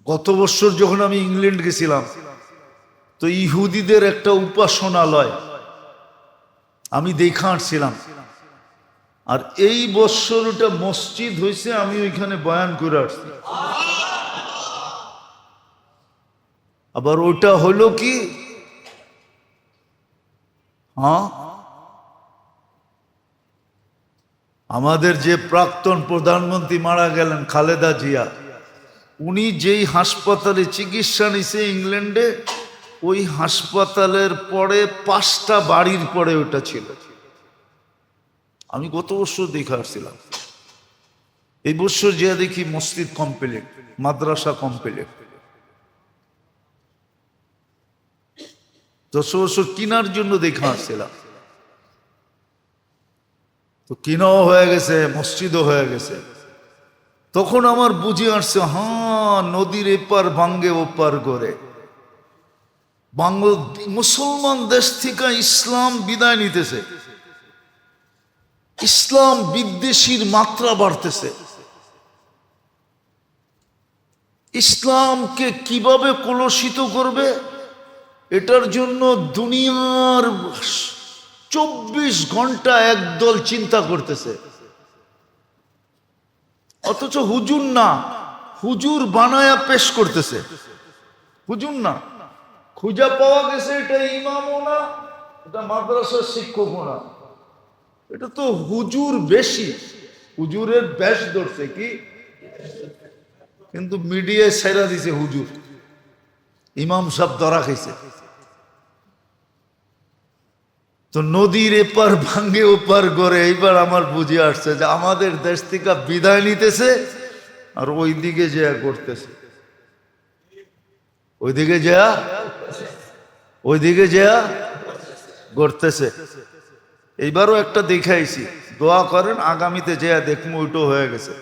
গত বছর যখন আমি ইংল্যান্ড গেছিলাম, তো ইহুদিদের একটা উপাসনালয় আমি দেখা আসছিলাম। আর এই বছর ওটা মসজিদ হয়েছে, আমি ওইখানে বয়ান করে আসছি। আবার ওটা হলো কি, হ্যাঁ, আমাদের যে প্রাক্তন প্রধানমন্ত্রী মারা গেলেন খালেদা জিয়া, উনি যেই হাসপাতালে চিকিৎসা নিছে ইংল্যান্ডে, ওই হাসপাতালের পরে 5টা বাড়ির পরে ওটা ছিল। আমি গত বছর দেখে আসছিলাম। এই বছর যে দেখি মসজিদ কমপ্লিট, মাদ্রাসা কমপ্লিট। 10 বছর কিনার জন্য দেখে আসছিলাম, তো কিনাও হয়ে গেছে, মসজিদও হয়ে গেছে। তখন আমার বুঝে আসছে, হ্যাঁ, নদীর এপার ভাঙ্গে ওপার করে মুসলমান দেশ থেকে ইসলাম বিদায় নিতেছে, ইসলাম বিদ্বেষীর মাত্রা বাড়তেছে। ইসলামকে কিভাবে কলুষিত করবে, এটার জন্য দুনিয়ার 24 ঘন্টা একদল চিন্তা করতেছে। অথচ হুজুর না, হুজুর বানায়া পেশ করতেছে। হুজুর না, খুঁজা পাওয়া গেছে এটা ইমামও না, এটা মাদ্রাসার শিক্ষকও না, এটা তো হুজুর বেশি, হুজুরের বেশ ধরছে কি, কিন্তু মিডিয়ায় ছেড়া দিছে হুজুর। ইমাম সাহেব ধরা খাইছে। তো নদীর এপার ভাঙ্গে ওপার করে এইবার আমার বুঝে আসছে যে আমাদের দেশ থেকে বিদায় নিতেছে আর ওইদিকে যা করতেছে, ওইদিকে যা করতেছে। এইবারও একটা দেখাইছি, দোয়া করেন আগামীতে যা দেখবো ওইটা হয়ে গেছে।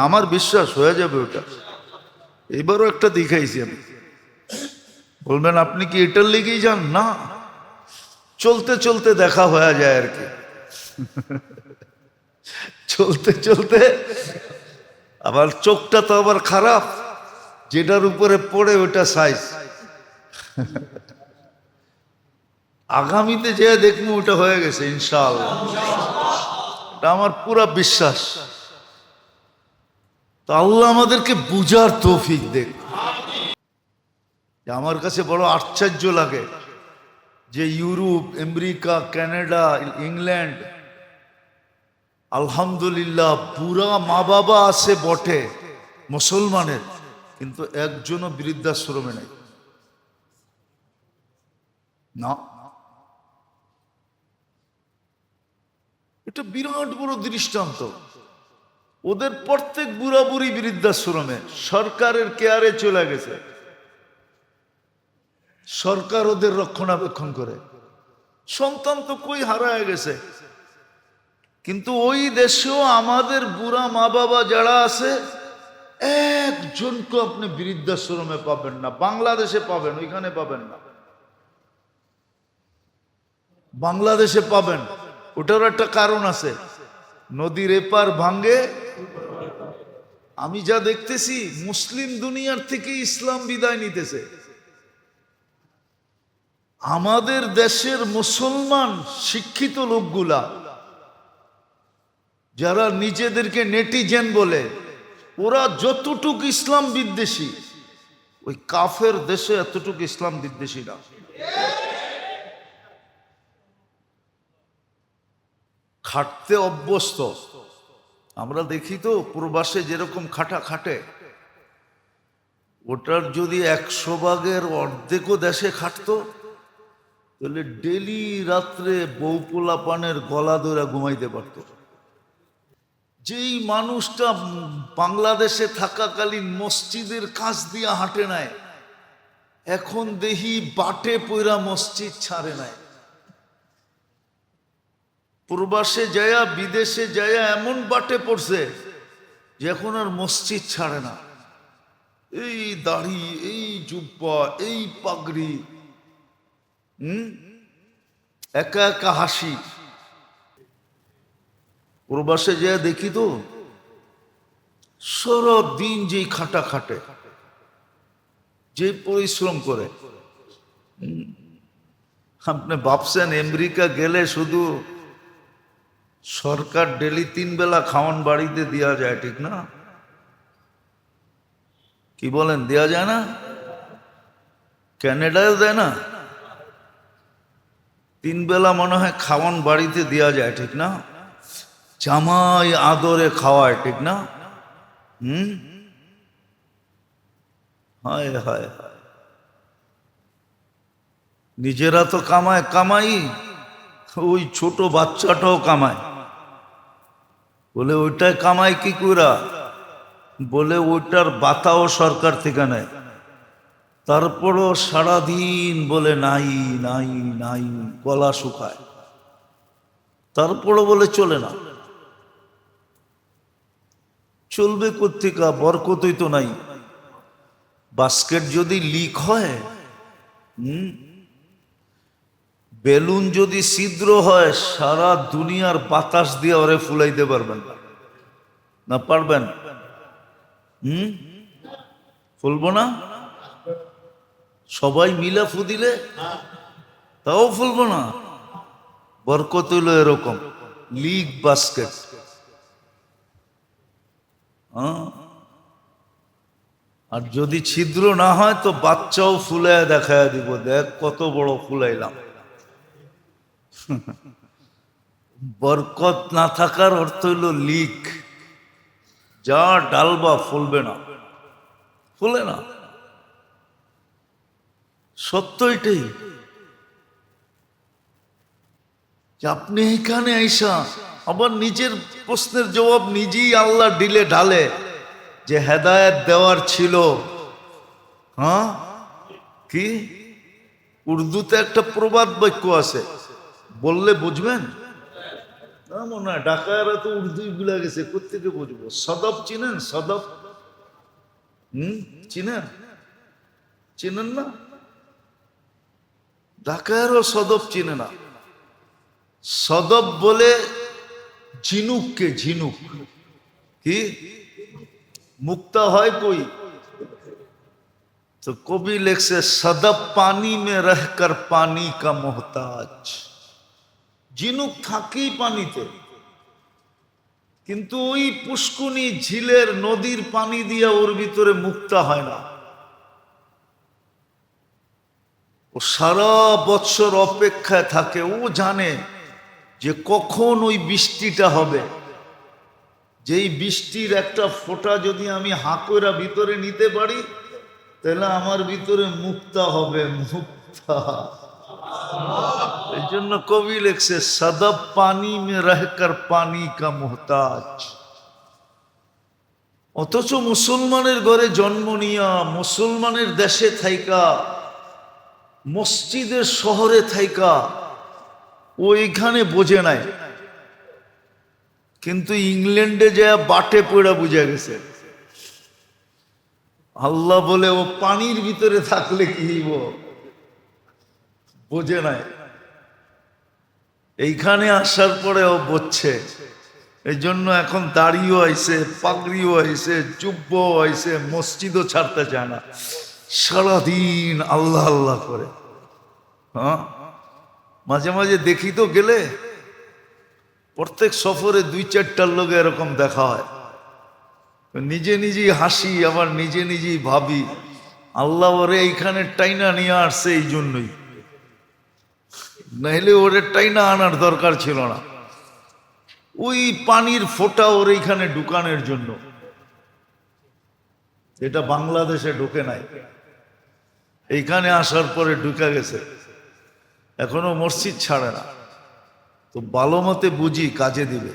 আমার বিশ্বাস হয়ে যাবে ওটা। এইবারও একটা দেখাইছি আমি। বলবেন আপনি কি এটার লেগেই যান? না, চলতে চলতে দেখা হয়ে যায় আর কি। চলতে চলতে আবার চোখটা তো আবার খারাপ, যেটার উপরে পড়ে ওটা সাইজ। আগামীতে যে দেখবো ওটা হয়ে গেছে ইনশাআল্লাহ, এটা আমার পুরা বিশ্বাস। তো আল্লাহ আমাদেরকে বুঝার তৌফিক দেখ। আমার কাছে বড় আশ্চর্য লাগে যে ইউরোপ, আমেরিকা, কানাডা, ইংল্যান্ড, আলহামদুলিল্লাহ পুরা মা বাবা আছে বটে মুসলমানের, কিন্তু একজনও বৃদ্ধাশ্রমে নেই। না, এটা বিরাট বড় দৃষ্টান্ত। ওদের প্রত্যেক বুড়া বুড়ি বৃদ্ধাশ্রমে, সরকারের কেয়ারে চলে গেছে, সরকার ওদের রক্ষণাবেক্ষণ করে। সন্তান তো কই হারায় গেছে, কিন্তু ওই দেশেও আমাদের বুড়া মা বাবা যারা আছে, একজনকে আপনি বৃদ্ধাশ্রমে পাবেন না। বাংলাদেশে পাবেন, ওইখানে পাবেন না। বাংলাদেশে পাবেন, ওটার একটা কারণ আছে, নদীর এপার ভাঙ্গে। আমি যা দেখতেছি, মুসলিম দুনিয়ার থেকে ইসলাম বিদায় নিতেছে। আমাদের দেশের মুসলমান শিক্ষিত লোকগুলা যারা নিজেদেরকে নেটিজেন বলে, ওরা যতটুকু ইসলাম বিদ্বেষী, ওই কাফের দেশে এতটুকু ইসলাম বিদ্বেষী না। খাটতে অভ্যস্ত। আমরা দেখি তো প্রবাসে যেরকম খাটা খাটে, ওটার যদি 100 ভাগের অর্ধেকও দেশে খাটতো, তাহলে ডেলি রাত্রে বউ পোলা পানের গলা ধরে ঘুমাইতে পারত। যেই মানুষটা বাংলাদেশে থাকাকালীন মসজিদের কাছ দিয়ে হাঁটে নাই, এখন দেখি বাটে পয়রা মসজিদ ছাড়ে নাই। প্রবাসে যায়া, বিদেশে যায়া এমন বাটে পড়ছে যে এখন আর মসজিদ ছাড়ে না। এই দাড়ি, এই জুব্বা, এই পাগড়ি, একা একা হাসি। প্রবাসে যায়া দেখি তো সারা দিন যেই খাটা খাটে, যে পরিশ্রম করে, আপনি ভাবছেন আমেরিকা গেলে শুধু সরকার ডেলি 3 বেলা খাওয়ান বাড়িতে দেওয়া যায়, ঠিক না? কি বলেন, দেওয়া যায় না? ক্যানাডায় দেয় না? 3 বেলা মনে হয় খাওয়ান বাড়িতে দেওয়া যায়, ঠিক না? জামাই আদরে খাওয়ায়, ঠিক না? হুম, হায় হায় হায়। নিজেরা তো কামায় কামাই, ওই ছোট বাচ্চাটাও কামায়। বলে ওইটাই কামাই কি কইরা? বলে ওইটার বাতাও সরকার থেকে নেয়। তারপরও সারাদিন বলে নাই নাই নাই, গলা শুকায়। তারপরও বলে চলে না। চলবে কোত্থেকা? বরকতই তো নাই। বাস্কেট যদি লিক হয়, বেলুন যদি ছিদ্র হয়, সারা দুনিয়ার বাতাস দিয়ে ওরে ফুলাইতে পারবেন না? পারবেন? ফুলবো না? সবাই মিলা ফু দিলে তাও ফুলবো না। বরকত হইল এরকম, লিক বাস্কেট। আর যদি ছিদ্র না হয় তো বাচ্চাও ফুলায় দেখায় দিব, দেখ কত বড় ফুলাইলাম। বরকত না থাকার অর্থ হইল লিক। যা ডালবা ফুলবে না, ফুলে না। সত্য এটাই যে আপনি এখানে আইসা আবার নিজের প্রশ্নের জবাব নিজেই আল্লাহ দিলে ঢালে, যে হেদায়েত দেওয়ার ছিল। হ্যাঁ, কি উর্দুতে একটা প্রবাদ বাক্য আছে, বললে বুঝবেন না মনে হয়। ঢাকায়রা তো উর্দুই ভুলে গেছে, কোত্থেকে বুঝবো? সদব চিনেন? সদব, চিনেন? চিনেন না? ঢাকায়রও সদব চিনে না। সদব বলে ঝিনুককে, ঝিনুক। কি মুক্তা হয় কই? তো কবি লেখছে, সদব পানি মে রহকর পানি কা মোহতাজ। ঝিনুক থাকেই পানিতে, কিন্তু ওই পুষ্কুনি, ঝিলের, নদীর পানি দিয়ে ওর ভিতরে মুক্তা হয় না। ও সারা বৎসর অপেক্ষায় থাকে। ও জানে যে কখন ওই বৃষ্টিটা হবে। যেই বৃষ্টির একটা ফোঁটা যদি আমি হাঁকরা ভিতরে নিতে পারি, তাহলে আমার ভিতরে মুক্তা হবে, মুক্তা। এই জন্য কবি লেখছে, সদব পানি মে রহকর পানি কা মোহতাজ। অথচ মুসলমানের ঘরে জন্ম নিয়া, মুসলমানের দেশে থাইকা, মসজিদের শহরে থাইকা ও এখানে বোঝে নাই, কিন্তু ইংল্যান্ডে যায় বাটে পড়া বুঝে গেছে। আল্লাহ বলে ও পানির ভিতরে থাকলে কি বোঝে নাই, এইখানে আসার পরে ও বুঝছে। এই জন্য এখন দাড়িও আইছে, পাগড়িও আইছে, জুব্বও আইছে, মসজিদও ছাড়তে চায় না, সারাদিন আল্লাহ আল্লাহ করে। হ্যাঁ, মাঝে মাঝে দেখি তো গেলে, প্রত্যেক সফরে 2-4টার লোক এরকম দেখা হয়। নিজে নিজেই হাসি, আবার নিজে নিজেই ভাবি, আল্লাহ ওরে এইখানে টাইনা নিয়ে আসছে এই জন্যই, নাহলে ওরে টাইনা আনার দরকার ছিল না। ওই পানির ফোঁটা ওর এইখানে ঢুকানোর জন্য। এটা বাংলাদেশে ঢুকে নাই, এইখানে আসার পরে ঢুকে গেছে। এখনো মসজিদ ছাড়ে না। তো ভালো মতে বুঝি কাজে দিবে।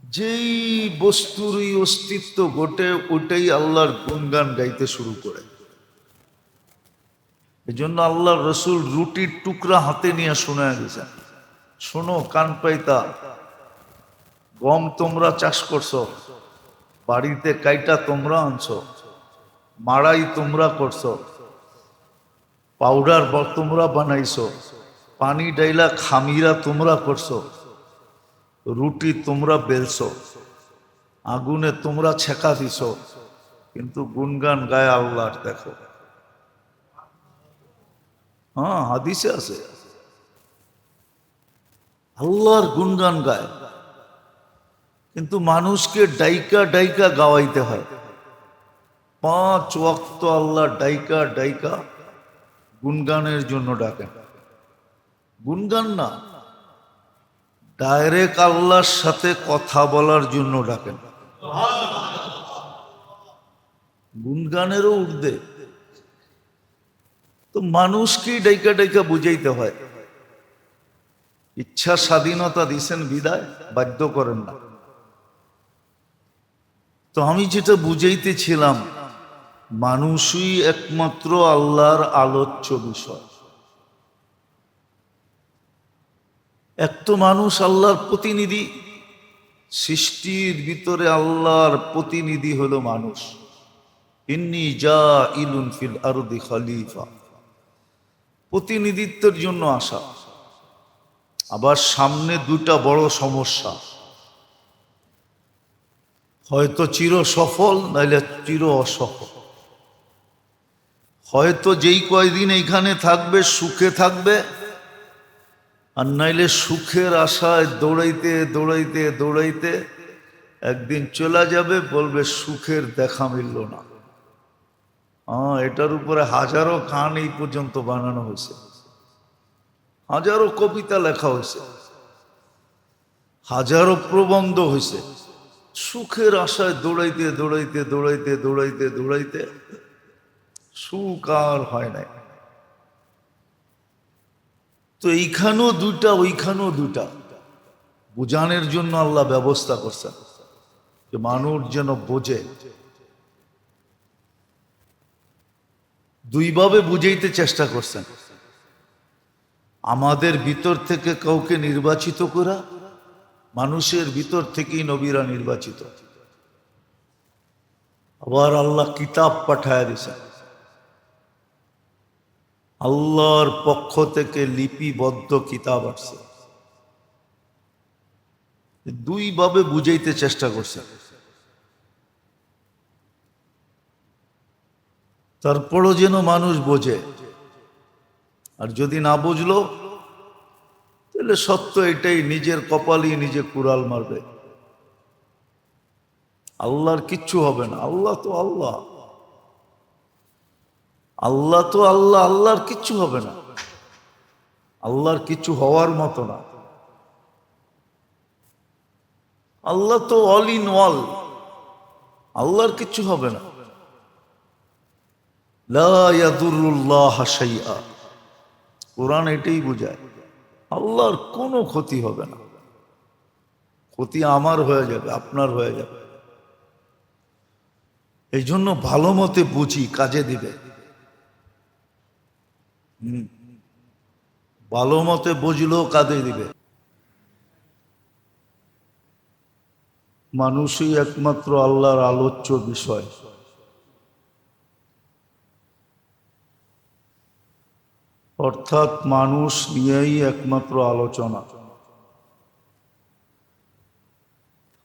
যেই বস্তুরই অস্তিত্ব ঘটে, ওটাই আল্লাহর গুণগান গাইতে শুরু করে। এই জন্য আল্লাহ রসুল রুটির টুকরা হাতে নিয়ে শোনায় গেছেন, শোনো কান পাইতা, গম তোমরা চাষ করছো, বাড়িতে কাইটা তোমরা আনছো, মাড়াই তোমরা করছো, পাউডার তোমরা বানাইছো, পানি ডাইলা খামিরা তোমরা করছো, রুটি তোমরা বেলছো। আগুনে তোমরা ছেঁকা দিছ, কিন্তু গুনগান গায়ে আল্লাহর। দেখো, হ্যাঁ, হাদিসে আছে, আল্লাহর গুনগান গায়, কিন্তু মানুষকে ডাইকা ডাইকা গাওয়াইতে হয়। 5 ওয়াক্ত আল্লাহ ডাইকা ডাইকা গুনগানের জন্য ডাকেন। গুনগান না, ডাইরেক্ট আল্লাহর সাথে কথা বলার জন্য ডাকেন। গুনগানেরও ঊর্ধ্বে। তো মানুষকেই ডাইকা ডাইকা বুঝাইতে হয়। ইচ্ছা স্বাধীনতা দিছেন বিদায়, বাধ্য করেন না। তো আমি যেটা বুঝাইতেছিলাম, মানুষই একমাত্র আল্লাহর আলোচ্য বিষয়। এক তো মানুষ আল্লাহর প্রতিনিধি, সৃষ্টির ভিতরে আল্লাহর প্রতিনিধি হলো মানুষ। ইন্নী জাইলুন ফিল আরদি খলিফা, প্রতিনিধিত্বের জন্য আসা। আবার সামনে দুটা বড় সমস্যা, হয়তো চির সফল, নাইলে চির অসফল। হয়তো যেই কয়দিন এইখানে থাকবে সুখে থাকবে, আর নাইলে সুখের আশায় দৌড়াইতে দৌড়াইতে দৌড়াইতে একদিন চলে যাবে, বলবে সুখের দেখা মিলল না। এটার উপরে হাজারো গান এই পর্যন্ত বানানো হয়েছে, হাজারো কবিতা লেখা হয়েছে, হাজারো প্রবন্ধ হয়েছে। সুখের আশায় দৌড়াইতে দৌড়াইতে দৌড়াইতে দৌড়াইতে দৌড়াইতে সুখ আর হয় নাই। তো এইখানেও দুইটা, ওইখানেও দুইটা, বুঝানোর জন্য আল্লাহ ব্যবস্থা করছেন যে মানুষ যেন বোঝে। দুইভাবে বুঝাইতে চেষ্টা করছেন। আমাদের ভিতর থেকে কাউকে নির্বাচিত করা, মানুষের ভিতর থেকেই নবীরা নির্বাচিত। আবার আল্লাহ কিতাব পাঠায় দিয়েছেন, আল্লাহর পক্ষ থেকে লিপিবদ্ধ কিতাব আসছে। দুইভাবে বুঝাইতে চেষ্টা করছেন। তারপরও যেন মানুষ বোঝে। আর যদি না বুঝলো, তাহলে সত্য এটাই, নিজের কপালই নিজে কুড়াল মারবে। আল্লাহর কিচ্ছু হবে না, আল্লাহ তো আল্লাহ, আল্লাহ তো আল্লাহ, আল্লাহর কিচ্ছু হবে না, আল্লাহর কিচ্ছু হওয়ার মতো না। আল্লাহ তো অল ইন অল, আল্লাহর কিচ্ছু হবে না। লা ইয়াদুরুল্লাহ শাইআ, কোরআন এটাই বোঝায়, আল্লাহর কোনো ক্ষতি হবে না। ক্ষতি আমার হয়ে যাবে, আপনার হয়ে যাবে। এই জন্য ভালো মতে বুঝি, কাজে দিবে। ভালো মতে বুঝলেও কাজে দিবে। মানুষই একমাত্র আল্লাহর আলোচ্য বিষয়। অর্থাৎ মানুষ নিয়েই একমাত্র আলোচনা।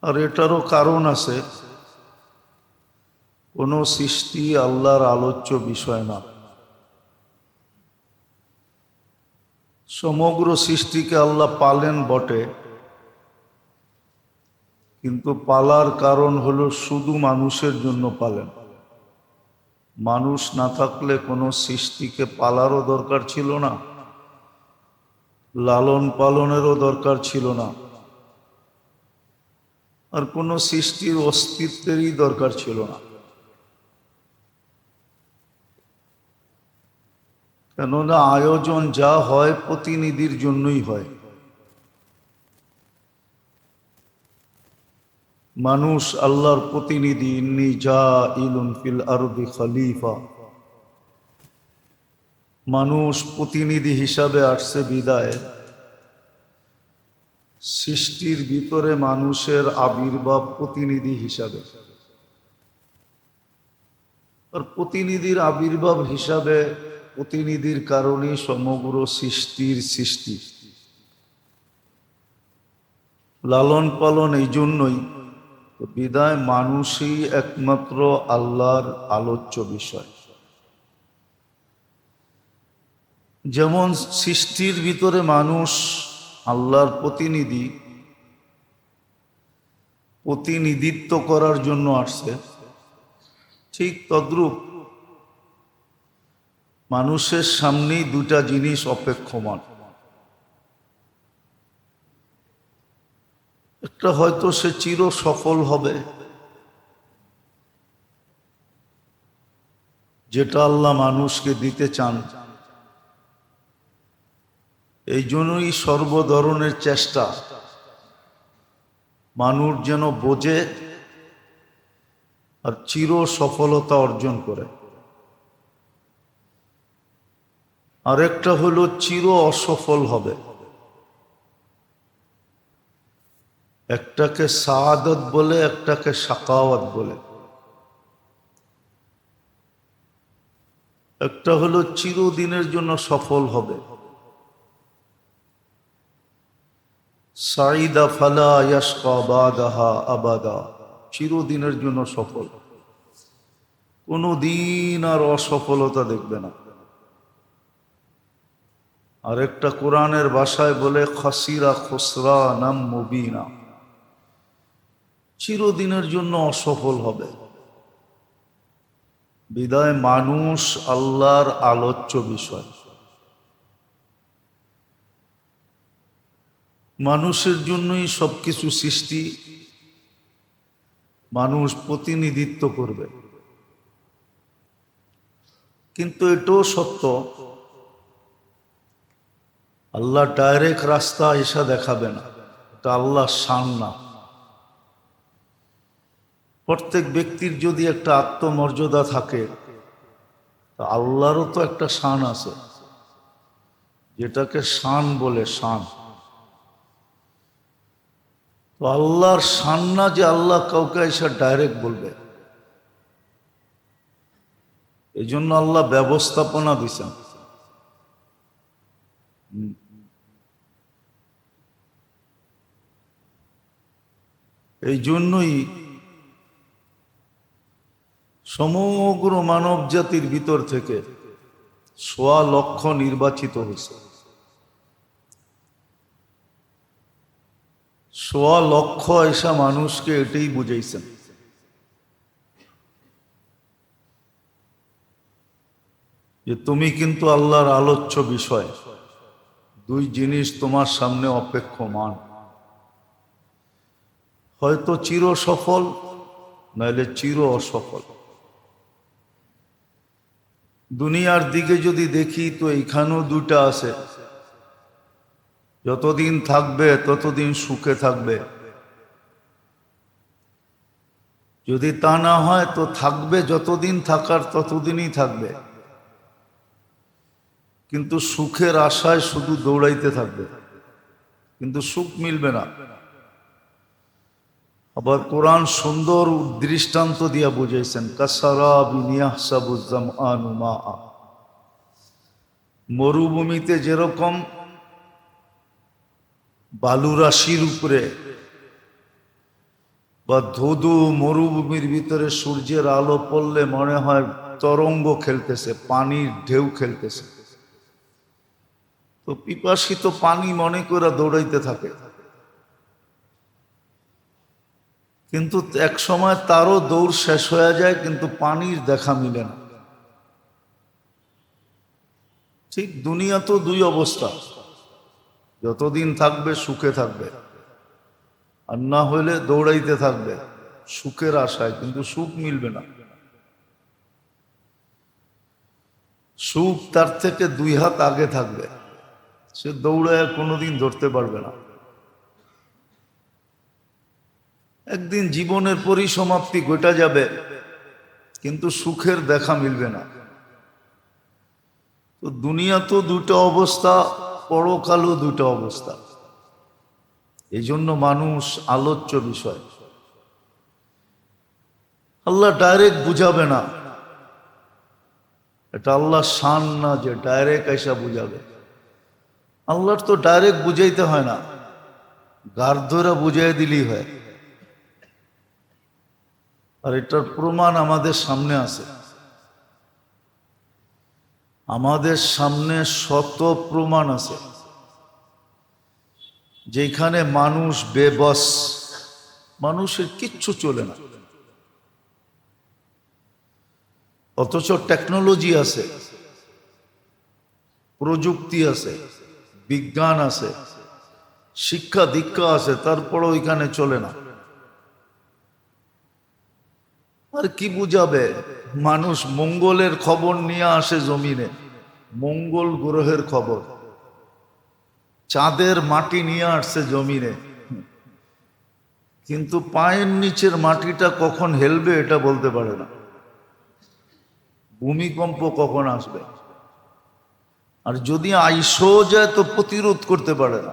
আর এটারও কারণ আছে, কোন সৃষ্টি আল্লাহর আলোচ্য বিষয় না। সমগ্র সৃষ্টিকে আল্লাহ পালেন বটে, কিন্তু পালার কারণ হলো শুধু মানুষের জন্য পালেন। মানুষ না থাকলে কোনো সৃষ্টিকে পালারও দরকার ছিল না, লালন পালনেরও দরকার ছিল না, আর কোনো সৃষ্টির অস্তিত্বেরই দরকার ছিল না। কেননা আয়োজন যা হয় প্রতিনিধির জন্যই হয়। মানুষ আল্লাহর প্রতিনিধি, ইন্নী জাইলুন ফিল আরদি খলিফা। মানুষ প্রতিনিধি হিসাবে আসছে বিদায়, সৃষ্টির ভিতরে মানুষের আবির্ভাব প্রতিনিধি হিসাবে। আর প্রতিনিধির আবির্ভাব হিসাবে, প্রতিনিধির কারণে সমগ্র সৃষ্টির সৃষ্টি। লালন পালন এই জন্যই তো বিদায় মানুষই একমাত্র আল্লাহর আলোচ্য বিষয়। যেমন সৃষ্টির ভিতরে মানুষ আল্লাহর প্রতিনিধিত্ব করার জন্য আসছে, ঠিক তদ্রূপ মানুষের সামনেই দুটা জিনিস অপেক্ষমান। একটা হয়তো সে চির সফল হবে, যেটা আল্লাহ মানুষকে দিতে চান। এই জন্যই সর্বধরনের চেষ্টা মানুষ যেন বোঝে আর চির সফলতা অর্জন করে। আরেকটা হলো চির অসফল হবে। একটাকে সাআদত বলে, একটাকে শাকাওয়াত বলে। একটা হলো চিরদিনের জন্য সফল হবে, সাইদা ফালা ইয়াশকা বাদাহা আবাদা, চিরদিনের জন্য সফল, কোনো দিন আর অসফলতা দেখবে না। আরেকটা কোরআনের ভাষায় বলে খাসিরা খুসরানাম মুবিনা, চিরদিনের জন্য অসফল হবে। বিদায় মানুষ আল্লাহর আলোচ্য বিষয়। মানুষের জন্যই সবকিছু সৃষ্টি, মানুষ প্রতিনিধিত্ব করবে। কিন্তু এটাও সত্য, আল্লাহ ডাইরেক্ট রাস্তা এসে দেখাবে না, এটা আল্লাহর শান না। প্রত্যেক ব্যক্তির যদি একটা আত্মমর্যাদা থাকে, তা আল্লাহরও তো একটা শান আছে, যেটাকে শান বলে, শান। তো আল্লাহর শান না যে আল্লাহ কাউকে এসে ডাইরেক্ট বলবে। এই জন্য আল্লাহ ব্যবস্থাপনা দিছেন। এই জন্যই সমগ্র মানব জাতির ভিতর থেকে ১.৫ লক্ষ নির্বাচিত হয়েছে। ১.৫ লক্ষ এসা মানুষকে এটাই বুঝাইছেন যে তুমি কিন্তু আল্লাহর আলোচ্য বিষয়। দুই জিনিস তোমার সামনে অপেক্ষমান, হয়তো চির সফল, নাইলে চির অসফল। দুনিয়ার দিকে যদি দেখি তো এইখানেও দুটা আছে, যতদিন থাকবে ততদিন সুখে থাকবে, যদি তা না হয় তো থাকবে যতদিন থাকার ততদিনই থাকবে, কিন্তু সুখের আশায় শুধু দৌড়াইতে থাকবে, কিন্তু সুখ মিলবে না। আবার কোরআন সুন্দর দৃষ্টান্ত দিয়া বুঝাইছেন, কাসারাবিন ইয়াহসাবুজ জামআনু মাআ, মরুভূমিতে যেরকম বালুরাশির উপরে বা ধুধু মরুভূমির ভিতরে সূর্যের আলো পড়লে মনে হয় তরঙ্গ খেলতেছে, পানির ঢেউ খেলতেছে, তো পিপাসিত পানি মনে করে দৌড়াইতে থাকে। কিন্তু এক সময় তারও দৌড় শেষ হয়ে যায়, কিন্তু পানির দেখা মিলে না। ঠিক দুনিয়া তো দুই অবস্থা, যতদিন থাকবে সুখে থাকবে, আর না হইলে দৌড়াইতে থাকবে সুখের আশায়, কিন্তু সুখ মিলবে না। সুখ তার থেকে 2 হাত আগে থাকবে, সে দৌড়ায় কোনোদিন ধরতে পারবে না। একদিন জীবনের পরিসমাপ্তি ঘটা যাবে, কিন্তু সুখের দেখা মিলবে না। তো দুনিয়া তো দুটো অবস্থা, পরকালও দুটো অবস্থা। এই জন্য মানুষ আলোচ্য বিষয়। আল্লাহ ডাইরেক্ট বুঝাবে না, এটা আল্লাহর শান না যে ডাইরেক্ট এসে বুঝাবে। আল্লাহর তো ডাইরেক্ট বুঝাইতে হয় না, গার ধরে বুঝাই দিলেই হয়। আর এটার প্রমাণ আমাদের সামনে আছে। আমাদের সামনে শত প্রমাণ আছে যেখানে মানুষ বেবস, মানুষের কিচ্ছু চলে না, অথচ টেকনোলজি আছে, প্রযুক্তি আছে, বিজ্ঞান আছে, শিক্ষা দীক্ষা আছে, তারপরও ওইখানে চলে না। আর কি বুঝাবে? মানুষ মঙ্গলের খবর নিয়ে আসে জমিনে, মঙ্গল গ্রহের খবর, চাঁদের মাটি নিয়ে আসছে জমিনে, কিন্তু পায়ের নিচের মাটিটা কখন হেলবে এটা বলতে পারে না। ভূমিকম্প কখন আসবে, আর যদি আইসও যায় তো প্রতিরোধ করতে পারে না,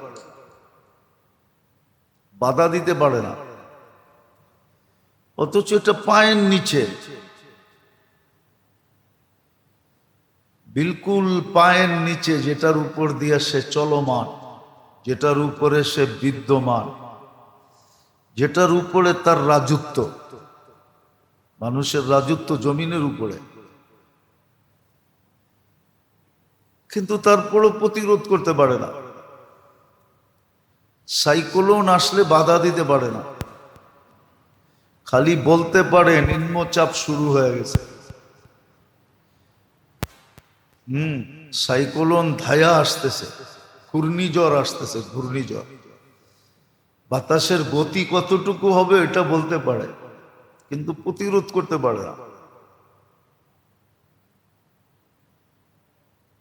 বাধা দিতে পারে না। অথচ এটা পায়ের নিচে, বিলকুল পায়ের নিচে, যেটার উপর দিয়ে সে চলমান, যেটার উপরে সে বিদ্যমান, যেটার উপরে তার রাজত্ব। মানুষের রাজত্ব জমিনের উপরে, কিন্তু তারপরও প্রতিরোধ করতে পারে না। সাইক্লোন আসলে বাধা দিতে পারে না, খালি বলতে পারে নিম্নচাপ শুরু হয়ে গেছে। সাইক্লোন ধায়া আসতেছে, ঘূর্ণিঝড় আসতেছে, ঘূর্ণিঝড়। বাতাসের গতি কতটুকু হবে এটা বলতে পারে, কিন্তু প্রতিরোধ করতে পারে না।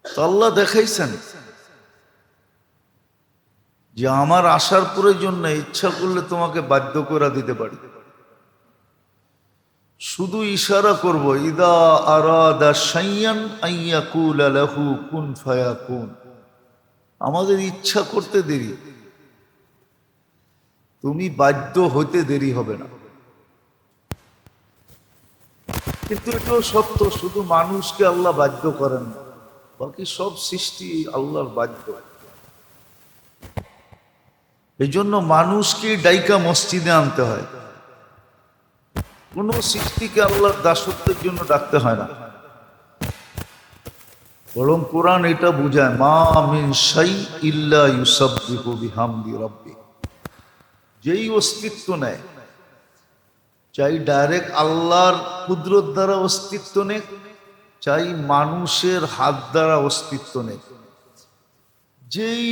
তো আল্লাহ দেখাইছেন যে আমার আসার প্রয়োজন নেই, ইচ্ছা করলে তোমাকে বাধ্য করে দিতে পারি। শুধু ইশারা করব, ইদা আরাদা শাইয়ান আইয়াকুলা লাহু কুন ফায়াকুন। আমাদের ইচ্ছা করতে দেরি, তুমি বাধ্য হইতে দেরি হবে না। কিন্তু এটাও সত্য, শুধু মানুষকে আল্লাহ বাধ্য করেন না, বাকি সব সৃষ্টি আল্লাহর বাধ্য। এই জন্য মানুষকে ডাইকা মসজিদে আনতে হয়, কোন সৃষ্টিকে আল্লাহর দাসত্বের জন্য ডাকতে হয় না। বরং কোরআন এটা বুঝায়, মা মিন শাই ইল্লা ইউসাব্বিহু বিহামদি রাব্বি। যেই অস্তিত্ব নেয়, চাই ডাইরেক্ট আল্লাহর কুদরত দ্বারা অস্তিত্ব নেই, চাই মানুষের হাত দ্বারা অস্তিত্ব নেই, যেই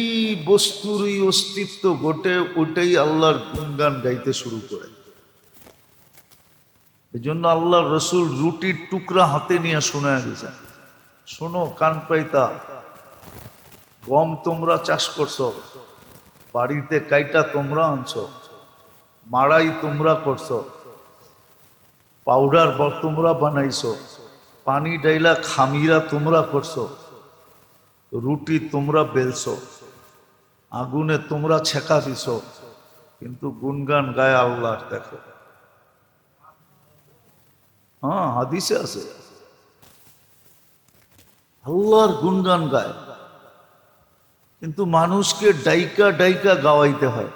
বস্তুরই অস্তিত্ব ঘটে ওটাই আল্লাহর গুণগান গাইতে শুরু করে। এই জন্য আল্লাহ রসুল রুটির টুকরা হাতে নিয়ে শোনায় দিয়েছেন, শোনো কান পাইতা, গম তোমরা চাষ করছো, বাড়িতে কাইটা তোমরা আনছো, মাড়াই তোমরা করছো, পাউডার তোমরা বানাইছো, পানি ডাইলা খামিরা তোমরা করছো, রুটি তোমরা বেলছো, আগুনে তোমরা ছেঁকা দিছো, কিন্তু গুনগান গায়ে আল্লাহর। দেখো, হ্যাঁ হাদিসে আছে, আল্লাহর গুনগান গায়, কিন্তু মানুষকে ডাইকা ডাইকা গাওয়াইতে হয়।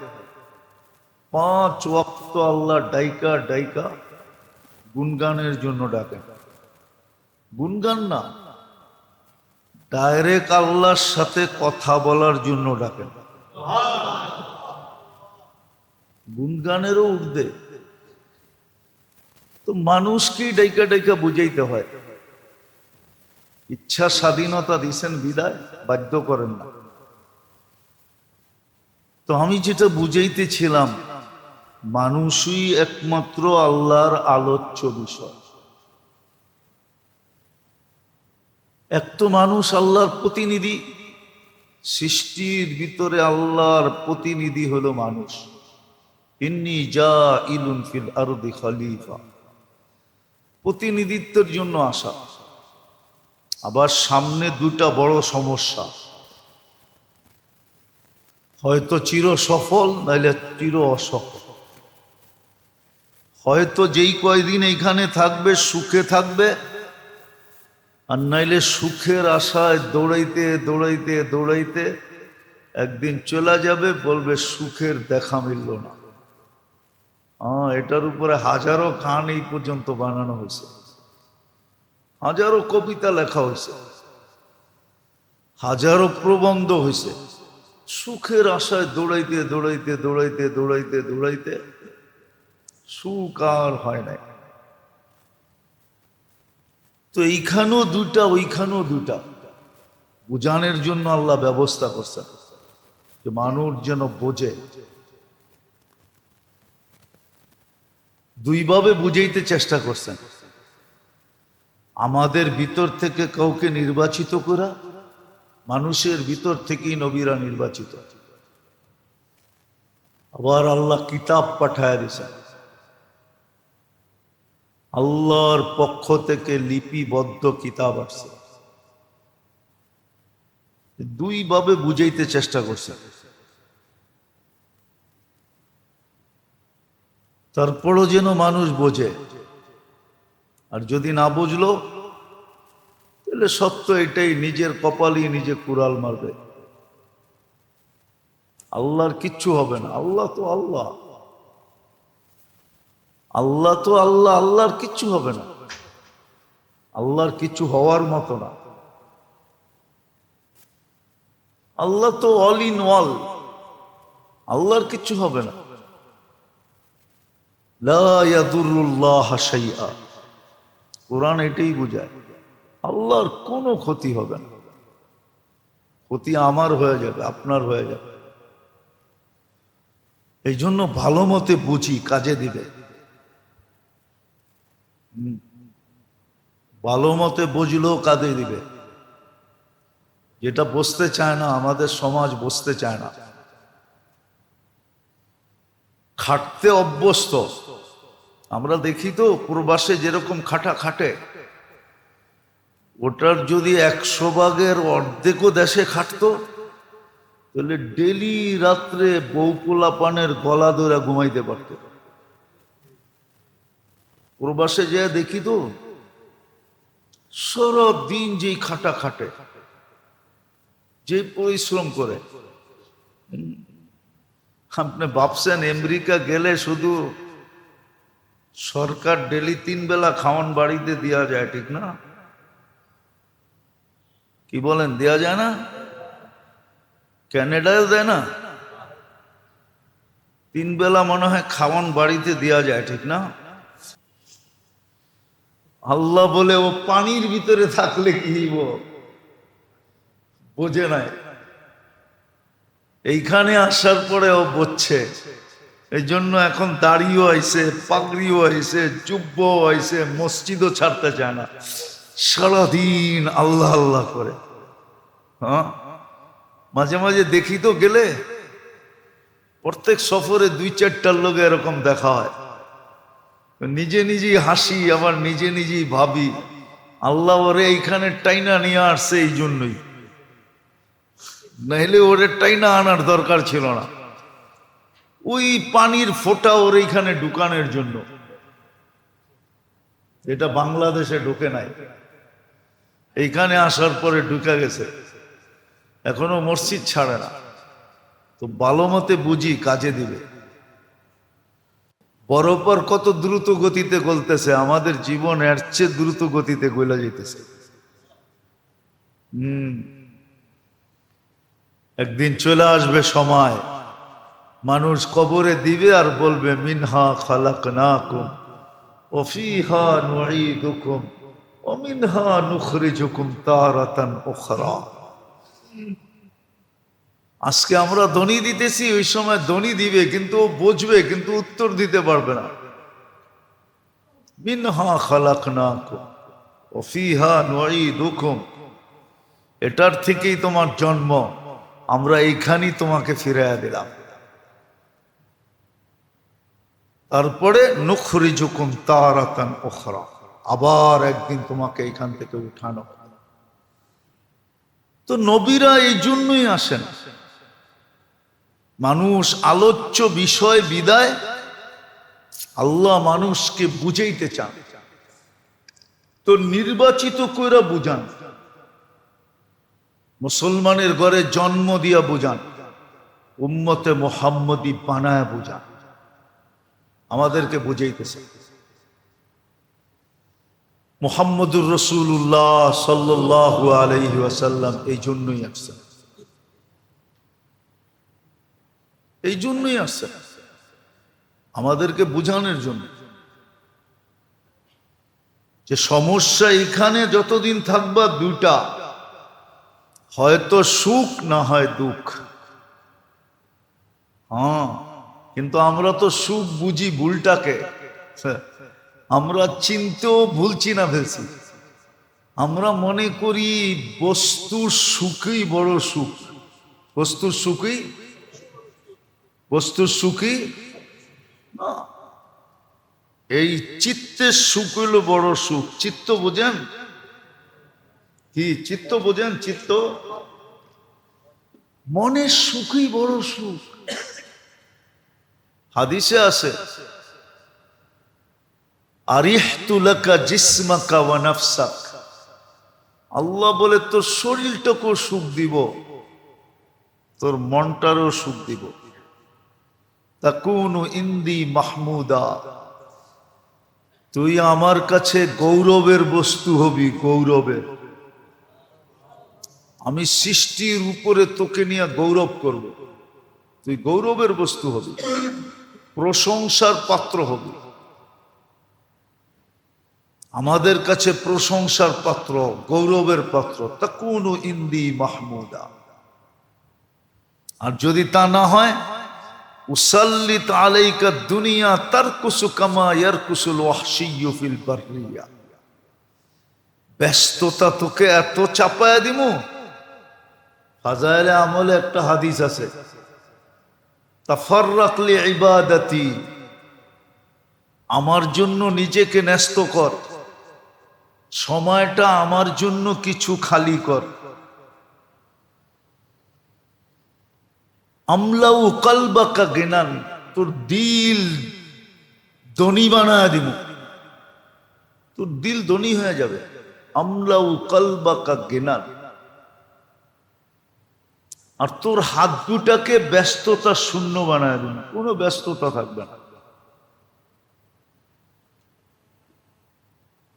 5 ওয়াক্ত আল্লাহ ডাইকা ডাইকা গুনগানের জন্য ডাকেন। গুনগান না, ডাইরেক্ট আল্লাহর সাথে কথা বলার জন্য ডাকেন। গুনগানেরও ঊর্ধ্বে। তো মানুষকেই ডাইকা ডাইকা বুঝাইতে হয়। ইচ্ছা স্বাধীনতা দিছেন বিদায়, বাধ্য করেন না। তো আমি যেটা বুঝাইতেছিলাম, মানুষই একমাত্র আল্লাহর আলোচ্য বিষয়। এক তো মানুষ আল্লাহর প্রতিনিধি, সৃষ্টির ভিতরে আল্লাহর প্রতিনিধি হলো মানুষ। ইন্নী জাইলুন ফিল আরদি খলিফা, প্রতিনিধিত্বের জন্য আসা। আবার সামনে 2টা বড় সমস্যা, হয়তো চির সফল, নাইলে চির অসফল। হয়তো যেই কয়দিন এইখানে থাকবে সুখে থাকবে, আর নাইলে সুখের আশায় দৌড়াইতে দৌড়াইতে দৌড়াইতে একদিন চলে যাবে, বলবে সুখের দেখা মিলল না। এটার উপরে হাজারো গান এই পর্যন্ত বানানো হয়েছে, হাজারো কবিতা লেখা হয়েছে, হাজারো প্রবন্ধ হয়েছে। সুখের আশায় দৌড়াইতে দৌড়াইতে দৌড়াইতে দৌড়াইতে দৌড়াইতে সুখ আর হয় নাই। তো এইখানেও দুইটা ওইখানেও দুইটা বুঝানোর জন্য আল্লাহ ব্যবস্থা করছেন, যে মানুষ যেন বোঝে। দুইভাবে বুঝাইতে চেষ্টা করছেন। আমাদের ভিতর থেকে কাউকে নির্বাচিত করা, মানুষের ভিতর থেকেই নবীরা নির্বাচিত। আবার আল্লাহ কিতাব পাঠায় দিয়েছেন, আল্লাহর পক্ষ থেকে লিপিবদ্ধ কিতাব আসছে। দুইভাবে বুঝাইতে চেষ্টা করছেন। তারপরও যেন মানুষ বোঝে। আর যদি না বুঝলো তাহলে সত্য এটাই, নিজের কপালই নিজে কুড়াল মারবে। আল্লাহর কিচ্ছু হবে না, আল্লাহ তো আল্লাহ, আল্লাহ তো আল্লাহ, আল্লাহর কিচ্ছু হবে না, আল্লাহর কিচ্ছু হওয়ার মতো না। আল্লাহ তো অল ইন অল, আল্লাহর কিচ্ছু হবে না। লা ইয়াদুরুল্লাহ শাইআ, কোরআন এটাই বোঝায়, আল্লাহর কোনো ক্ষতি হবে না। ক্ষতি আমার হয়ে যাবে, আপনার হয়ে যাবে। এই জন্য ভালো মতে বুঝি, কাজে দিবে। ভালো মতে বুঝলেও কাজে দিবে। যেটা বুঝতে চায় না, আমাদের সমাজ বুঝতে চায় না। খাটতে অভ্যস্ত আমরা দেখি তো, প্রবাসে যেরকম খাটা খাটে, ওটার যদি 100 ভাগের অর্ধেকও দেশে খাটতো, তাহলে ডেলি রাত্রে বউপোলা পানের গলা ধরে ঘুমাইতে পারত। প্রবাসে যে দেখি তো, সারা দিন যেই খাটা খাটে, যে পরিশ্রম করে। আপনি ভাবছেন আমেরিকা গেলে শুধু সরকার ডেলি 3 বেলা খাওয়ান বাড়িতে দেওয়া যায়, ঠিক না? কি বলেন, দেওয়া যায় না? ক্যানাডায় দেয় না? 3 বেলা মনে হয় খাওয়ান বাড়িতে দেওয়া যায়, ঠিক না? আল্লাহ বলে ও পানির ভিতরে থাকলে কি হইব, বোঝে নাই। এইখানে আসার পরে ও বুঝছে। এই জন্য এখন দাড়িও আইছে, পাগড়িও আইছে, জুব্বও আইছে, মসজিদও ছাড়তে চায় না, সারাদিন আল্লাহ আল্লাহ করে। হ্যাঁ, মাঝে মাঝে দেখি তো গেলে, প্রত্যেক সফরে 2-4টার লোক এরকম দেখা হয়। নিজে নিজেই হাসি, আবার নিজে নিজেই ভাবি, আল্লাহ ওরে এইখানে টাইনা নিয়ে আসছে এই জন্যই, নাহলে ওরে টাইনা আনার দরকার ছিল না। ওই পানির ফোঁটা ওর এইখানে ঢুকানোর জন্য। এটা বাংলাদেশে ঢুকে নাই, এইখানে আসার পরে ঢুকে গেছে, এখনো মসজিদ ছাড়ে না। তো ভালো মতে বুঝি, কাজে দিবে। বরফর কত দ্রুত গতিতে গলতেছে, আমাদের জীবন এর চেয়ে দ্রুত গতিতে গলে যেতেছে। একদিন চলে আসবে সময়, মানুষ কবরে দিবে আর বলবে, মিনহা খালাকনাকুম ওয়া ফিহা নুঈদুকুম ওয়া মিনহা নুখরিজুকুম তারাতান উখরা। আজকে আমরা ধ্বনি দিতেছি, ওই সময় ধ্বনি দিবে, কিন্তু ও বুঝবে, কিন্তু উত্তর দিতে পারবে না। মিনহা খালাকনাকুম ওয়া ফিহা নুঈদুকুম, এটার থেকেই তোমার জন্ম, আমরা এইখানেই তোমাকে ফিরাইয়া দিলাম। তারপরে নুখরিজুকুম তারাতান উখরা, আবার একদিন তোমাকে এখান থেকে উঠানো হবে। তো নবীরা এই জন্যই আসেন, মানুষ আলোচ্য বিষয় বিদায় আল্লাহ মানুষকে বুঝাইতে চান। তো নির্বাচিত কইরা বুঝান, মুসলমানের ঘরে জন্ম দিয়া বুঝান, উম্মতে মুহাম্মদী বানায় বুঝান। আমাদেরকে বুঝাইতেছে। মুহাম্মদুর রাসূলুল্লাহ সাল্লাল্লাহু আলাইহি ওয়াসাল্লাম এই জন্যই আসছেন, এই জন্যই আসছেন আমাদেরকে বুঝানোর জন্য যে সমস্যা এখানে যতদিন থাকবা দুইটা, হয়তো সুখ না হয় দুঃখ। হ্যাঁ, কিন্তু আমরা তো সুখ বুঝি ভুলটাকে, আমরা চিনতেও ভুল চিনা ফেলছি। আমরা মনে করি বস্তুর সুখই বড় সুখ, বস্তুর সুখই, বস্তুর সুখই না, এই চিত্তের সুখ হইল বড় সুখ। চিত্ত বোঝেন কি? চিত্ত বোঝেন? চিত্ত মনের সুখই বড় সুখ। হাদিসে আছে, আরিহতু লাকা জিসমাকা ওয়া নাফসাক, আল্লাহ বলে তোর শরীরটাকেও সুখ দিব, তোর মনটারও সুখ দিব। তাকুনু ইন্দি মাহমুদা, তুই আমার কাছে গৌরবের বস্তু হবি, গৌরবের। আমি সৃষ্টির উপরে তোকে নিয়ে গৌরব করব, তুই গৌরবের বস্তু হবি, প্রশংসার পাত্র হবি, আমাদের কাছে প্রশংসার পাত্র, গৌরবের পাত্র। তাকুনু ইন্দি মাহমুদা। আর যদি তা না হয়, উসাল্লিত আলাইকা দুনিয়া তারকুসু কামা ইয়ারকুসুল ওয়াহশিয়্যু ফিল বাররিয়া, ব্যস্ততা তোকে এত চাপায়া দিমু। ফাজাইলে আমলে একটা হাদিস আছে, তাফাররাক লিইবাদাতি, আমার জন্য নিজেকে ন্যস্ত কর, সময়টা আমার জন্য কিছু খালি কর। আমলাউ কলবাকা গিনান, তোর দিল ধনী বানায় দিব, তোর দিল ধনী হয়ে যাবে। আমলাউ কলবাকা গিনান, আর তোর হাত দুটাকে ব্যস্ততা শূন্য বানায় দিব, কোনো ব্যস্ততা থাকবে না।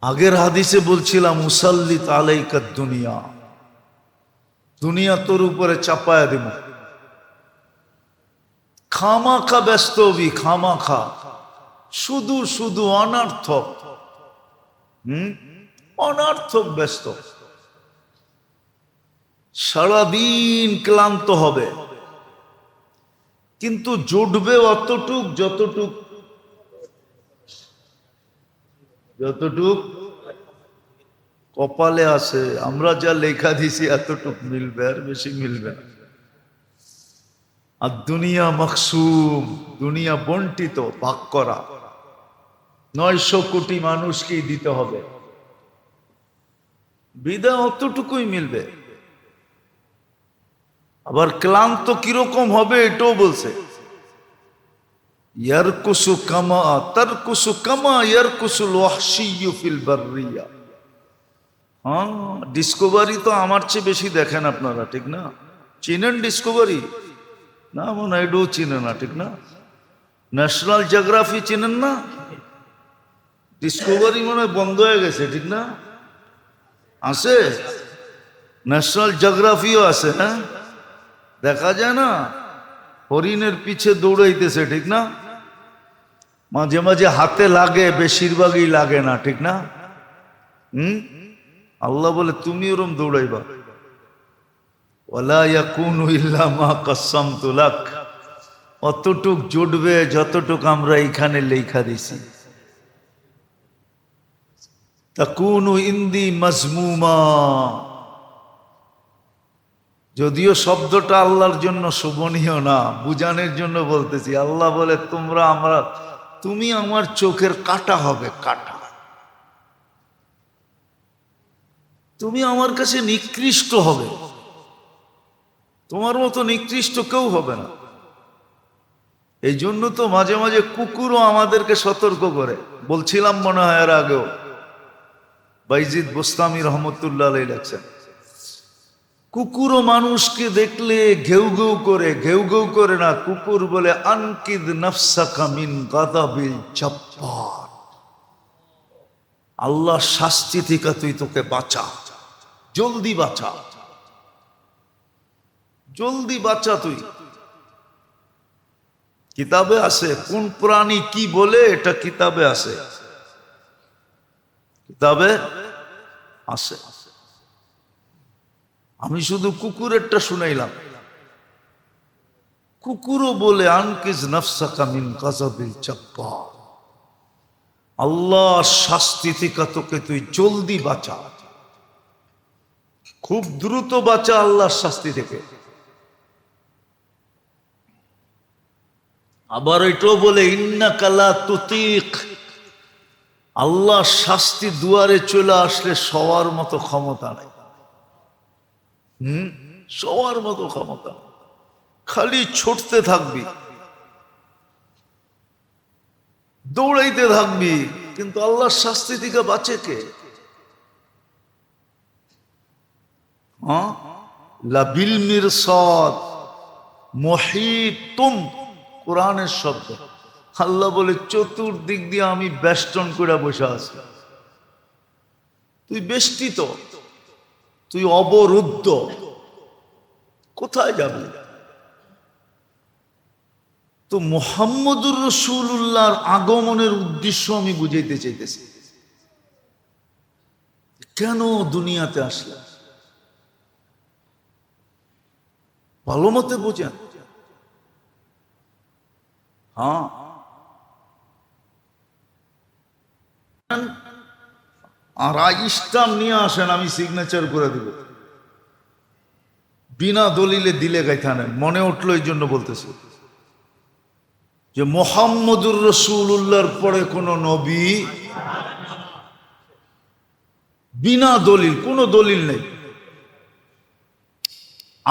আগের হাদিসে বলছিলাম মুসাল্লিত আলাইকা দুনিয়া, দুনিয়া তোর উপরে চাপায়া দিব। খামাখা ব্যস্ত হবি, খামাখা, শুধু শুধু অনর্থক, অনর্থক ব্যস্ত, সারাদিন ক্লান্ত হবে, কিন্তু জুটবে অতটুক যতটুক, যতটুক কপালে আছে। আমরা যা লেখা দিছি এতটুক মিলবে, আর বেশি মিলবে না। আর দুনিয়া মকসুম, দুনিয়া বন্টিত, ভাগ করা, 900 কোটি মানুষকেই দিতে হবে, বিদায় অতটুকুই মিলবে। আবার ক্লান্ত কিরকম হবে এটাও বলছে, ইয়ারকুসু কামা তারকুসু কামা ইয়ারকুসুল ওয়াহশিয়্যু ফিল বাররিয়া। হ্যাঁ, ডিসকভারি তো আমার চেয়ে বেশি দেখেন আপনারা, ঠিক না? চিনেন ডিসকভারি? না, মনে হয় এটাও চিনে না, ঠিক না? ন্যাশনাল জিওগ্রাফি চিনেন না? ডিসকভারি মনে হয় বন্ধ হয়ে গেছে, ঠিক না? আছে, ন্যাশনাল জিওগ্রাফিও আছে। হ্যাঁ, দেখা যায় না, হরিণের পিছে দৌড়াইতেছে, ঠিক না? মাঝে মাঝে হাতে লাগে, বেশিরভাগই লাগে না, ঠিক না? আল্লাহ বলে তুমি ওরম দৌড়াইবা, ওয়ালা ইয়াকুনু ইল্লা মা কাসসামতু লাক, অতটুক জুটবে যতটুক আমরা এখানে লেখা দিছি। তাকুনু ইন্দি মাজমুমা, যদিও শব্দটা আল্লাহর জন্য শোভনীয় না, বুঝানোর জন্য বলতেছি। আল্লাহ বলে তুমি আমার চোখের কাটা হবে, কাটা। তুমি আমার কাছে নিকৃষ্ট হবে, তোমার মতো নিকৃষ্ট কেউ হবে না। এই জন্য তো মাঝে মাঝে কুকুরও আমাদেরকে সতর্ক করে। বলছিলাম মনে হয় এর আগেও, বাইজিদ বোস্তামি রহমতুল্লাহ আলাইহি লেখছেন, কুকুরও মানুষকে দেখলে ঘেউ ঘেউ করে, ঘেউ ঘেউ করে না, কুকুর বলে আনকিদ নাফসাকা মিন গাদাবিল জব্বার, আল্লাহ শাস্তি থেকে তুই তোকে বাঁচা, জলদি বাঁচা, জলদি বাঁচা তুই। কিতাবে আছে কোন প্রাণী কি বলে, এটা কিতাবে আছে, কিতাবে আছে। আমি শুধু কুকুরেরটা শুনাইলাম। কুকুরও বলে আনকিজ নাফসাকা মিন গাযাবিল জব্বার, আল্লাহ শাস্তি থেকে তোকে তুই জলদি বাঁচা, খুব দ্রুত বাঁচা আল্লাহর শাস্তি থেকে। আবার এটাও বলে ইন্নাকা লা তুতিক, আল্লাহ শাস্তি দুয়ারে চলে আসলে সবার মতো ক্ষমতা নাই। সবার মতো ক্ষমতা, খালি ছুটতে থাকবি, দৌড়াইতে থাকবি, কিন্তু আল্লাহর শাস্তি থেকে বাঁচে কে? লাবিল মিরসাদ মুহিতুম, কোরআনের শব্দ। আল্লাহ বলে চতুর্দিক দিয়ে আমি বেষ্টন করে বসে আছি, তুই বেষ্টিত, তুই অবরুদ্ধ, কোথায় যাবি? তো মুহাম্মদুর রাসূলুল্লাহর আগমনের উদ্দেশ্য আমি বুঝাইতে চাইতেছি। কেন দুনিয়াতে আসলেন ভালো মতে বোঝেন। হ্যাঁ, আর ইসলাম নিয়ে আসেন, আমি সিগনেচার করে দিব। বিনা দলিলে দিলে গাইথানে মনে উঠলো, এই জন্য বলতেছি যে মুহাম্মদুর রাসূলুল্লাহর পরে কোন নবী, বিনা দলিল, কোনো দলিল নেই।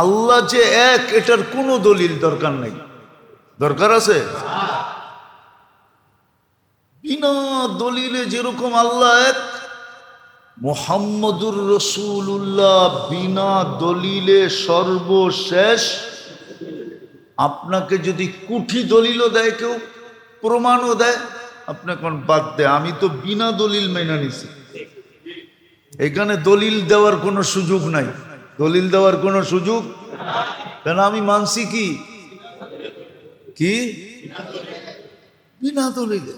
আল্লাহ যে এক, এটার কোনো দলিল দরকার নেই। দরকার আছে? বিনা দলিলে যেরকম আল্লাহ এক, মুহাম্মদুর রাসূলুল্লাহ বিনা দলিলে সর্বশেষ। আপনাকে যদি কুঠি দলিলও দেয়, কেউ প্রমাণও দেয়, আপনি কোন বাদ দেয়, আমি তো বিনা দলিল মেনে নিছি। এখানে দলিল দেওয়ার কোনো সুযোগ নাই, দলিল দেওয়ার কোনো সুযোগ, কেন আমি মানছি কি কি বিনা দলিলে।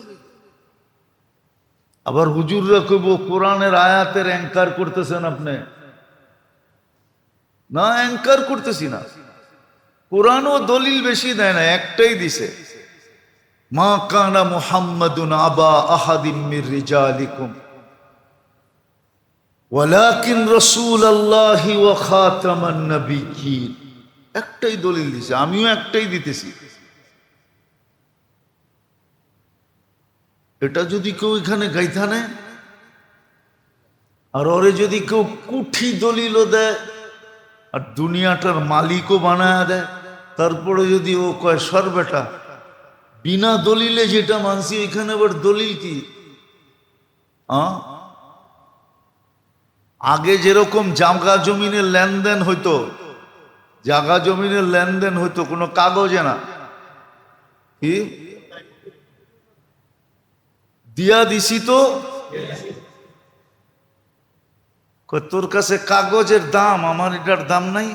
আবার হুজুররা কইব কোরআনের আয়াতের অ্যাঙ্কার করতেছেন আপনি। না, অ্যাঙ্কার করতেছি না, কোরআনও দলিল বেশি দেয় না, একটাই দিছে, মা কানা মুহাম্মাদুন আবা আহাদিম মির রিজালিকুম ওয়ালাকিন রাসূলুল্লাহি ওয়া খাতামান নাবিয়্যিন। একটাই দলিল দিছে, আমিও একটাই দিতেছি। এটা যদি কেউ এখানে গাইথানে, আর ওরে যদি কেউ কুঠি দলিলও দেয় আর দুনিয়াটার মালিকও বানায় দেয়, তারপরে যদি ও কয় সর বেটা বিনা দলিলে যেটা মানছি, এখানে আবার দলিল কি? আগে যেরকম জাগা জমিনের লেনদেন হইতো, জাগা জমিনের লেনদেন হইতো কোনো কাগজে না, কি দিয়া দিছি তো, তোর কাছে কাগজের দাম, আমার এটার দাম নাই।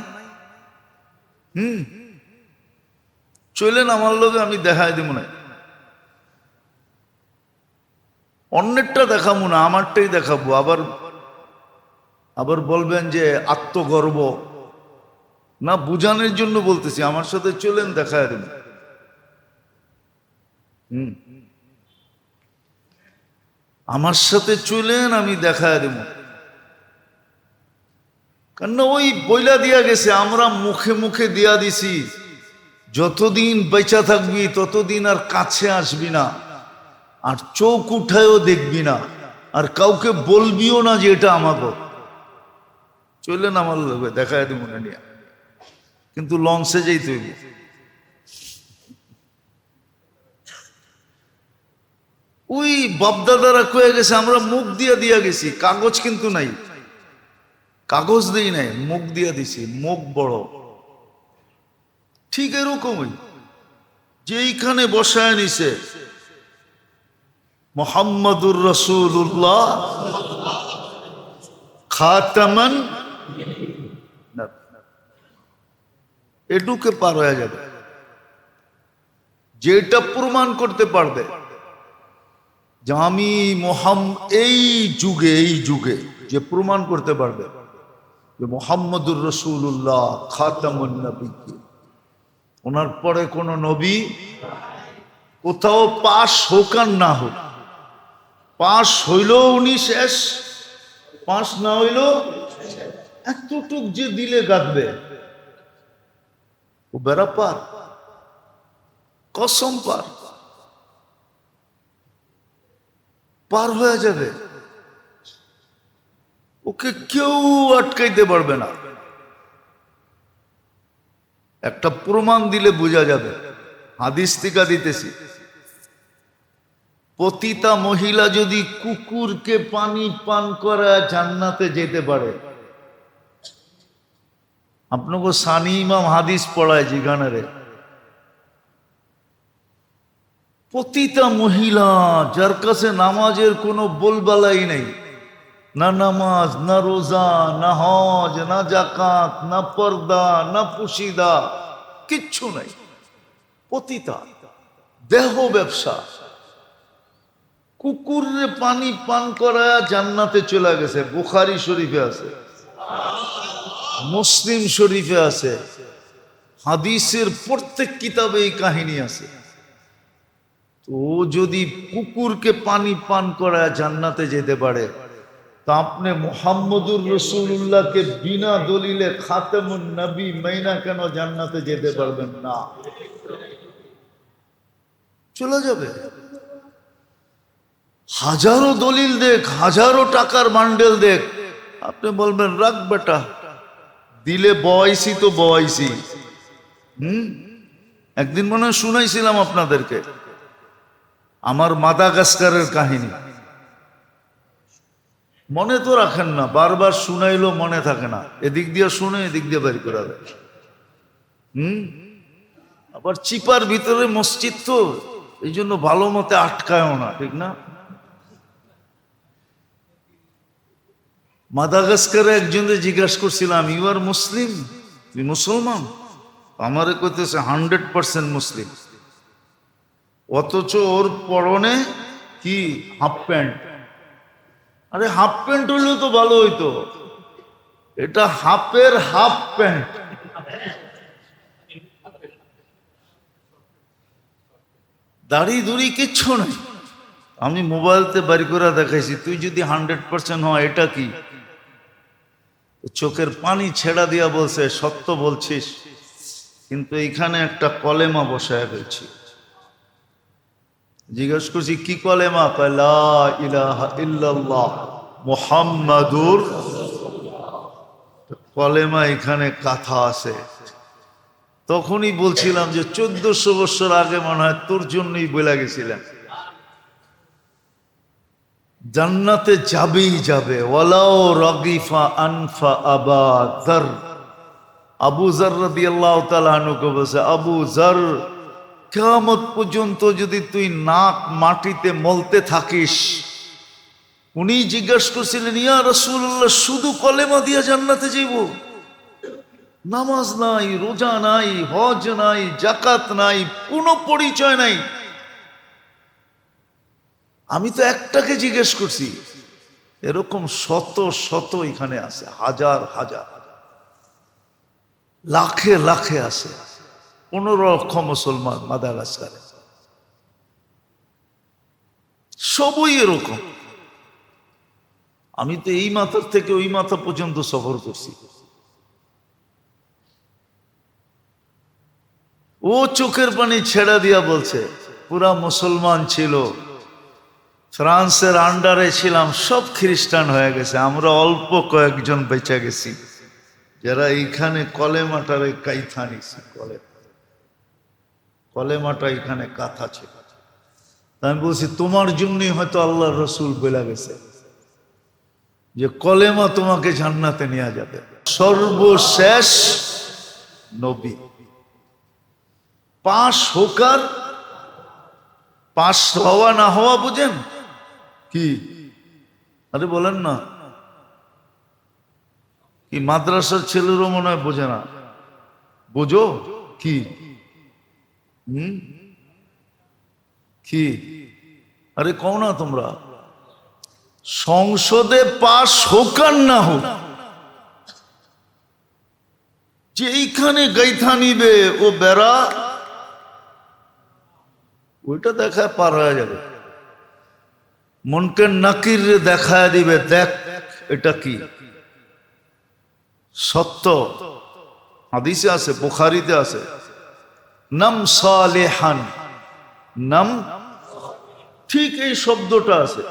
চলেন আমার লোকে, আমি দেখাই দিব না, অন্যেরটা দেখাবো না, আমারটাই দেখাবো। আবার বলবেন যে আত্মগর্ব, না বুঝানোর জন্য বলতেছি, আমার সাথে চলেন দেখায় দেব। আমার সাথে চলেন, আমি দেখায় দেব। কেন ওই বইলা দিয়া গেছে, আমরা মুখে মুখে দিয়া দিছি, যতদিন বেঁচা থাকবি ততদিন আর কাছে আসবি না, আর চোখ উঠায়ও দেখবি না, আর কাউকে বলবিও না যে এটা আমাকে। চলেন আমার লোকে দেখায় দিব না নিয়ে, কিন্তু লঞ্চে যেতে হইব। ওই বাপদাদারা কয়ে গেছে, আমরা মুখ দিয়া দিয়া গেছি, কাগজ কিন্তু নাই। কাগজ দিই নাই, মুখ দিয়ে দিছি, মুখ বড়। ঠিক এরকমই যেইখানে বসায় নিছে মুহাম্মাদুর রাসূলুল্লাহ খাতামান, এটুকে পার হয়ে যাবে। যেটা প্রমাণ করতে পারবে যে আমি এই যুগে যে প্রমাণ করতে পারবে যে মুহাম্মাদুর রাসূলুল্লাহ খাতামুন নবিয়্যিন, ওনার পরে কোন নবী কোথাও পাশ হোক আর না হোক, পাশ হইলেও উনি শেষ, পাশ না হইলেও এতটুক যে দিলে গাঁথবে ও বেড়া পার, কসম পার, পার হয়ে যাবে। ওকে কেউ আটকাইতে পারবে না। একটা প্রমাণ দিলে বোঝা যাবে। হাদিস থেকে দিতেছি, পতিতা মহিলা যদি কুকুরকে পানি পান করা জান্নাতে যেতে পারে। আপনাকে সানি ইমাম হাদিস পড়ায় যেখানে রে, পতিতা মহিলা যার কাছে নামাজের কোনো বলবালাই নেই, না নামাজ, না রোজা, না হজ, না জাকাত, না পর্দা, না পুশিদা, কিচ্ছু নাই, পতিতা, দেহ ব্যবসা, কুকুরে পানি পান করা জান্নাতে চলে গেছে। বুখারী শরীফে আছে, মুসলিম শরীফে আছে, হাদিসের প্রত্যেক কিতাবে এই কাহিনী আছে। তো যদি কুকুরকে পানি পান করা জান্নাতে যেতে পারে, তা আপনি মুহাম্মদুর রাসূলুল্লাহকে বিনা দলিলে খাতামুন নবী মাইনা কেন জান্নাতে যেতে পারবেন না? চলে যাবে। হাজারো দলিল দেখ, হাজারো টাকার বান্ডেল দেখ, আপনি বলবেন রাখ বেটা, দিলে বয়সি তো বয়সি। একদিন মনে হয় শুনাইছিলাম আপনাদেরকে আমার মাদাগাস্কারের কাহিনী, মনে তো রাখেন না, বারবার শুনাইলো মনে থাকে না, এদিক দিয়ে শুনে এদিক দিয়ে বের করে দেয়। আবার চিপার ভিতরে মসজিদ তো, এই জন্য ভালো মতে আটকায়ও না, ঠিক না? মাদাগাস্কারে একজনকে জিজ্ঞাসা করছিলাম, ইউ আর মুসলিম, তুই মুসলমান? আমারে কইতেছে 100% মুসলিম, অথচ ওর পরনে কি হাফ প্যান্ট। আরে হাফ প্যান্ট হইলেও তো ভালো হইতো, এটা হাফের হাফ প্যান্ট। দাড়ি দুড়ি কিচ্ছু নাই। আমি মোবাইলতে বাড়ি করে দেখাইছি, তুই যদি 100% হয় এটা কি? চোখের পানি ছেড়া দিয়া বলছে, সত্য বলছিস, কিন্তু এখানে একটা কলেমা বসায় ফেলছি। জিজ্ঞেস করছি কি কলেমা? লা ইলাহা ইল্লাল্লাহ মুহাম্মাদুর। কলেমা এখানে কথা আছে। তখনই বলছিলাম যে 1400 বছর আগে মনে হয় তোর জন্যই বলে গেছিলেন জান্নাতে যাবেই যাবে। ওয়ালাউ রাগিফা আনফা আবা যার, আবু যার রাদিয়াল্লাহু তাআলা আনহু বলেছে, আবু যার, কিয়ামত পর্যন্ত যদি তুই নাক মাটিতে মলতে থাকিস। উনি জিজ্ঞাসা করছিলেন, ইয়া রাসূলুল্লাহ, শুধু কলেমা দিয়া জান্নাতে যাইব? নামাজ নাই, রোজা নাই, হজ নাই, জাকাত নাই, কোনো পরিচয় নাই। আমি তো একটাকে জিজ্ঞেস করছি, এরকম শত শত এখানে আছে, হাজার হাজার, লাখে লাখে আছে। 15 লক্ষ মুসলমান মাদাগাস্কারে, সবই এরকম। আমি তো এই মাথার থেকে ওই মাথা পর্যন্ত সফর করছি। ও চোখের পানি ছেড়া দিয়া বলছে, পুরা মুসলমান ছিল, ফ্রান্সের আন্ডারে ছিলাম, সব খ্রিস্টান হয়ে গেছে, আমরা অল্প কয়েকজন বেঁচে গেছি যারা এইখানে কলেমাটারে কাইথা নিছি। কলেমাটা এখানে কাথা ছিল। আমি বলছি তোমার জন্যই হয়তো আল্লাহর রসুল বলে গেছে, যে কলেমা তোমাকে জান্নাতে নিয়ে যাবে। সর্বশেষ নবী পাশ হোকার, পাশ হওয়া না হওয়া বুঝেন কি? আরে বলেন না, কি মাদ্রাসার ছেলেরও মনে হয় বোঝে না? বোঝো কি? কি? আরে কও না তোমরা, সংসদে পাশ হোক আর না হোক, যেইখানে গাইথা নিবে ও বেড়া ওইটা দেখায় পার হয়ে যাবে। মনকে নাকির দেখায় দিবে, দেখ এটা কি সত্য। হাদিসে আছে, বুখারীতে আছে, নাম সালেহান, নাম, ঠিক এই শব্দটা আছে।